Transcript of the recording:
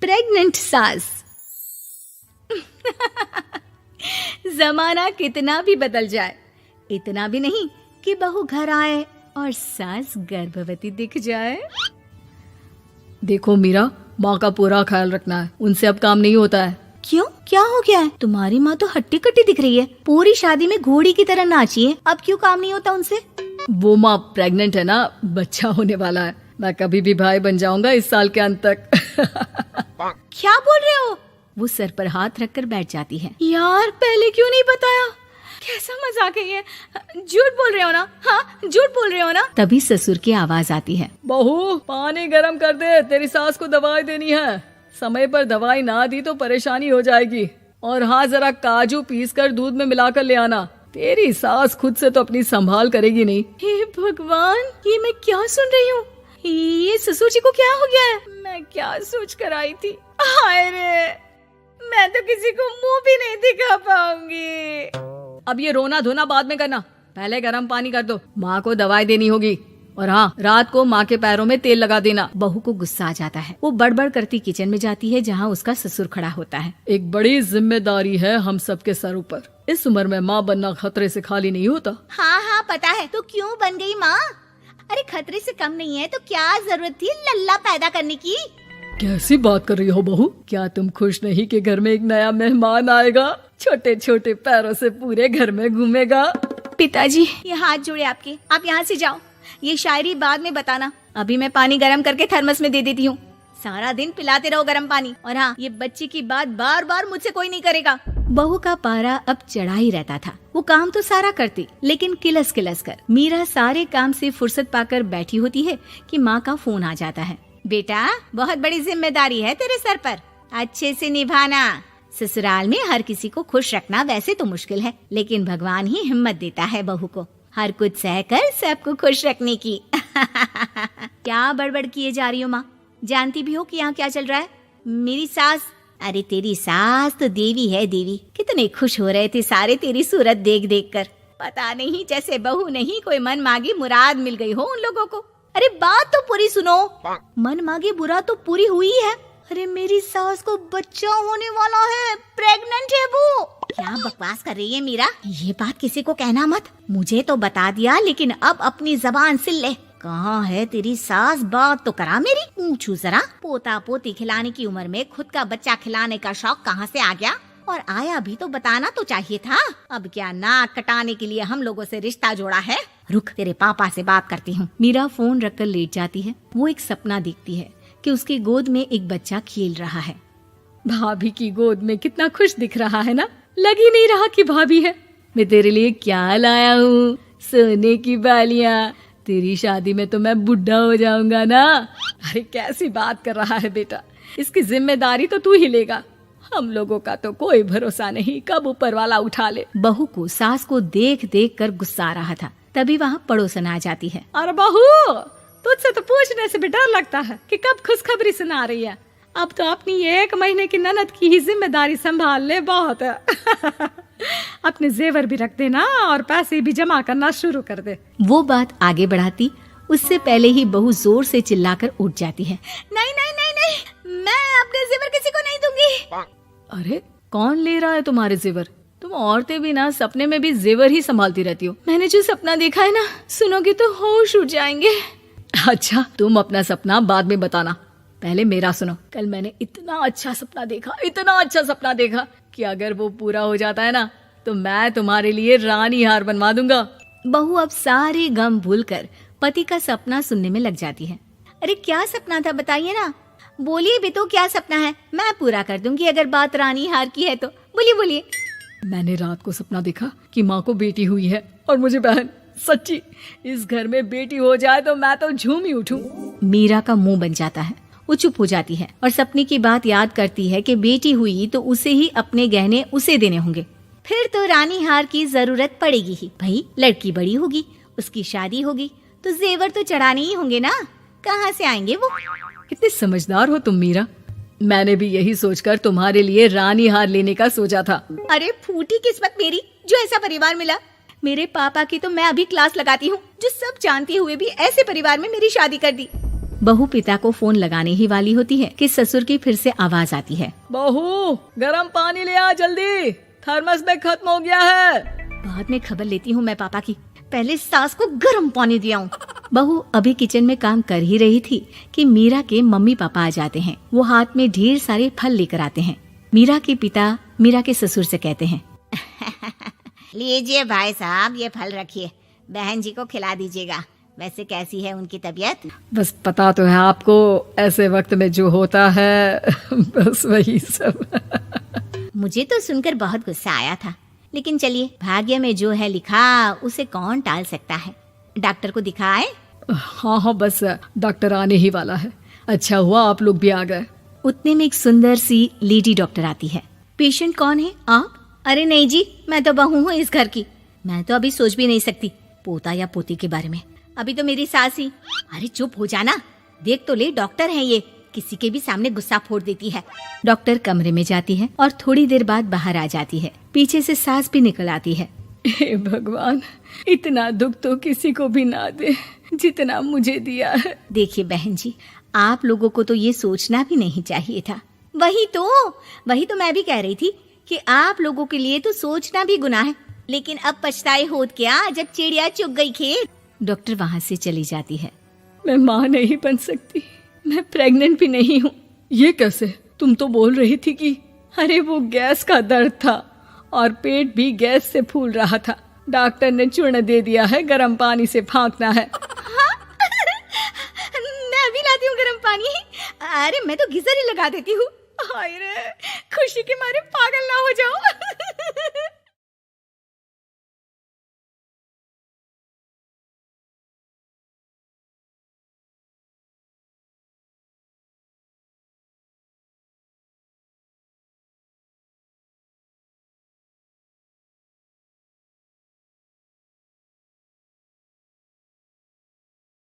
Pregnant सास। जमाना कितना भी बदल जाए, इतना भी नहीं कि बहू घर आए और सास गर्भवती दिख जाए। देखो मीरा, माँ का पूरा ख्याल रखना है, उनसे अब काम नहीं होता है। क्यों, क्या हो गया है? तुम्हारी माँ तो हट्टी कट्टी दिख रही है, पूरी शादी में घोड़ी की तरह नाची है, अब क्यों काम नहीं होता उनसे? वो माँ प्रेग्नेंट है ना, बच्चा होने वाला है। मैं कभी भी भाई बन जाऊंगा इस साल के अंत तक। क्या बोल रहे हो? वो सर पर हाथ रखकर बैठ जाती है। यार पहले क्यों नहीं बताया? कैसा मजाक है ये? झूठ बोल रहे हो ना? हाँ, झूठ बोल रहे हो ना? तभी ससुर की आवाज आती है। बहू, पानी गरम कर दे, तेरी सास को दवाई देनी है। समय पर दवाई ना दी तो परेशानी हो जाएगी। और हाँ, जरा काजू पीस कर दूध में मिलाकर ले आना। तेरी सास खुद से तो अपनी संभाल करेगी नहीं। हे भगवान, ये मैं क्या सुन रही हूँ? ये ससुर जी को क्या हो गया है? मैं क्या सोच कर आई थी? हाय रे, मैं तो किसी को मुंह भी नहीं दिखा पाऊंगी। अब ये रोना धोना बाद में करना, पहले गर्म पानी कर दो, माँ को दवाई देनी होगी। और हाँ, रात को माँ के पैरों में तेल लगा देना। बहू को गुस्सा आ जाता है, वो बड़बड़ करती किचन में जाती है जहाँ उसका ससुर खड़ा होता है। एक बड़ी जिम्मेदारी है हम सबके सर ऊपर। इस उम्र में माँ बनना खतरे से खाली नहीं होता। हाँ हाँ पता है, तो क्यों बन गई माँ? अरे खतरे से कम नहीं है तो क्या जरूरत थी लल्ला पैदा करने की? कैसी बात कर रही हो बहू? क्या तुम खुश नहीं कि घर में एक नया मेहमान आएगा, छोटे छोटे पैरों से पूरे घर में घूमेगा? पिताजी, ये हाथ जोड़े आपके, आप यहाँ से जाओ। ये शायरी बाद में बताना, अभी मैं पानी गरम करके थर्मस में दे देती हूँ। सारा दिन पिलाते रहो गरम पानी। और हाँ, ये बच्ची की बात बार बार मुझसे कोई नहीं करेगा। बहू का पारा अब चढ़ा ही रहता था। वो काम तो सारा करती, लेकिन किलस किलस कर। मीरा सारे काम से फुर्सत पाकर बैठी होती है कि माँ का फोन आ जाता है। बेटा, बहुत बड़ी जिम्मेदारी है तेरे सर पर, अच्छे से निभाना। ससुराल में हर किसी को खुश रखना वैसे तो मुश्किल है, लेकिन भगवान ही हिम्मत देता है बहू को हर कुछ सहकर सबको खुश रखने की। क्या बड़बड़ किए जा रही हो माँ? जानती भी हो कि यहाँ क्या चल रहा है? मेरी सास, अरे तेरी सास तो देवी है देवी। कितने खुश हो रहे थे सारे तेरी सूरत देख देख कर। पता नहीं जैसे बहू नहीं कोई मन मांगी मुराद मिल गई हो उन लोगों को। अरे बात तो पूरी सुनो। मन मांगी बुरा तो पूरी हुई है। अरे मेरी सास को बच्चा होने वाला है, प्रेग्नेंट है वो। क्या बकवास कर रही है मीरा? ये बात किसी को कहना मत। मुझे तो बता दिया, लेकिन अब अपनी जबान सिल ले। कहाँ है तेरी सास? बात तो करा मेरी। पूछू जरा, पोता पोती खिलाने की उम्र में खुद का बच्चा खिलाने का शौक कहाँ से आ गया? और आया भी तो बताना तो चाहिए था। अब क्या नाक कटाने के लिए हम लोगों से रिश्ता जोड़ा है? रुक, तेरे पापा से बात करती हूँ। मीरा फोन रखकर लेट जाती है। वो एक सपना देखती है कि उसकी गोद में एक बच्चा खेल रहा है। भाभी की गोद में कितना खुश दिख रहा है ना? लग ही नहीं रहा कि भाभी है। मैं तेरे लिए क्या लाया हूँ, सोने की बालियाँ। तेरी शादी में तो मैं बुढ़ा हो जाऊंगा ना। अरे कैसी बात कर रहा है बेटा, इसकी जिम्मेदारी तो तू ही लेगा। हम लोगों का तो कोई भरोसा नहीं, कब ऊपर वाला उठा ले। बहू को सास को देख देख कर गुस्सा आ रहा था। तभी वहाँ पड़ोसन आ जाती है। अरे बहू, तुझसे तो पूछने से भी डर लगता है कि कब खुशखबरी सुना रही है। अब तो अपनी 1 महीने की ननद की ही जिम्मेदारी संभाल ले, बहुत है। अपने जेवर भी रख देना और पैसे भी जमा करना शुरू कर दे। वो बात आगे बढ़ाती उससे पहले ही बहू जोर से चिल्लाकर उठ जाती है। नहीं नहीं नहीं नहीं, मैं अपने जेवर किसी को नहीं दूंगी। अरे कौन ले रहा है तुम्हारे जेवर? तुम औरतें भी ना सपने में भी जेवर ही संभालती रहती हो। मैंने जो सपना देखा है ना, सुनोगे तो होश उड़ जाएंगे। अच्छा, तुम अपना सपना बाद में बताना, पहले मेरा सुनो। कल मैंने इतना अच्छा सपना देखा, इतना अच्छा सपना देखा कि अगर वो पूरा हो जाता है ना तो मैं तुम्हारे लिए रानी हार बनवा दूंगा। बहू अब सारे गम भूलकर पति का सपना सुनने में लग जाती है। अरे क्या सपना था बताइए ना, बोलिए भी तो, क्या सपना है? मैं पूरा कर दूंगी अगर बात रानी हार की है तो। बोलिए बोलिए। मैंने रात को सपना देखा कि माँ को बेटी हुई है और मुझे बहन। सच्ची, इस घर में बेटी हो जाए तो मैं तो झूम ही उठूं। मीरा का मुंह बन जाता है। वो चुप हो जाती है और सपने की बात याद करती है कि बेटी हुई तो उसे ही अपने गहने उसे देने होंगे। फिर तो रानी हार की जरूरत पड़ेगी ही। भाई लड़की बड़ी होगी, उसकी शादी होगी तो जेवर तो चढ़ाने ही होंगे ना, कहाँ से आएंगे वो? कितने समझदार हो तुम मीरा। मैंने भी यही सोचकर तुम्हारे लिए रानी हार लेने का सोचा था। अरे फूटी किस्मत मेरी जो ऐसा परिवार मिला। मेरे पापा की तो मैं अभी क्लास लगाती हूँ, जो सब जानते हुए भी ऐसे परिवार में मेरी शादी कर दी। बहू पिता को फोन लगाने ही वाली होती है कि ससुर की फिर से आवाज आती है। बहू गरम पानी ले आ जल्दी, थर्मस में खत्म हो गया है। बाद में खबर लेती हूँ मैं पापा की, पहले सास को गर्म पानी दिया हूँ। बहू अभी किचन में काम कर ही रही थी कि मीरा के मम्मी पापा आ जाते हैं। वो हाथ में ढेर सारे फल लेकर आते हैं। मीरा के पिता मीरा के ससुर से कहते हैं, लीजिए भाई साहब, ये फल रखिए, बहन जी को खिला दीजिएगा। वैसे कैसी है उनकी तबीयत? बस पता तो है आपको, ऐसे वक्त में जो होता है बस वही सब। मुझे तो सुनकर बहुत गुस्सा आया था, लेकिन चलिए, भाग्य में जो है लिखा उसे कौन टाल सकता है। डॉक्टर को दिखाए? हाँ, बस डॉक्टर आने ही वाला है। अच्छा हुआ आप लोग भी आ गए। उतने में एक सुंदर सी लेडी डॉक्टर आती है। पेशेंट कौन है आप? अरे नहीं जी, मैं तो बहू हूँ इस घर की। मैं तो अभी सोच भी नहीं सकती पोता या पोती के बारे में। अभी तो मेरी सास ही। अरे चुप हो जाना, देख तो ले, डॉक्टर है ये, किसी के भी सामने गुस्सा फोड़ देती है। डॉक्टर कमरे में जाती है और थोड़ी देर बाद बाहर आ जाती है। पीछे से सास भी निकल आती है। हे भगवान, इतना दुख तो किसी को भी ना दे जितना मुझे दिया है। देखिए बहन जी, आप लोगों को तो ये सोचना भी नहीं चाहिए था। वही तो मैं भी कह रही थी कि आप लोगों के लिए तो सोचना भी गुनाह है, लेकिन अब पछताए होत क्या जब चिड़िया चुग गई खेत। डॉक्टर वहाँ से चली जाती है। मैं माँ नहीं बन सकती, मैं प्रेग्नेंट भी नहीं हूँ। ये कैसे? तुम तो बोल रही थी कि अरे वो गैस का दर्द था और पेट भी गैस से फूल रहा था। डॉक्टर ने चूर्ण दे दिया है, गर्म पानी से फाँकना है। हाँ? मैं अभी लाती हूँ गर्म पानी। अरे मैं तो गीजर ही लगा देती हूँ। हाय रे, खुशी के मारे पागल ना हो जाओ।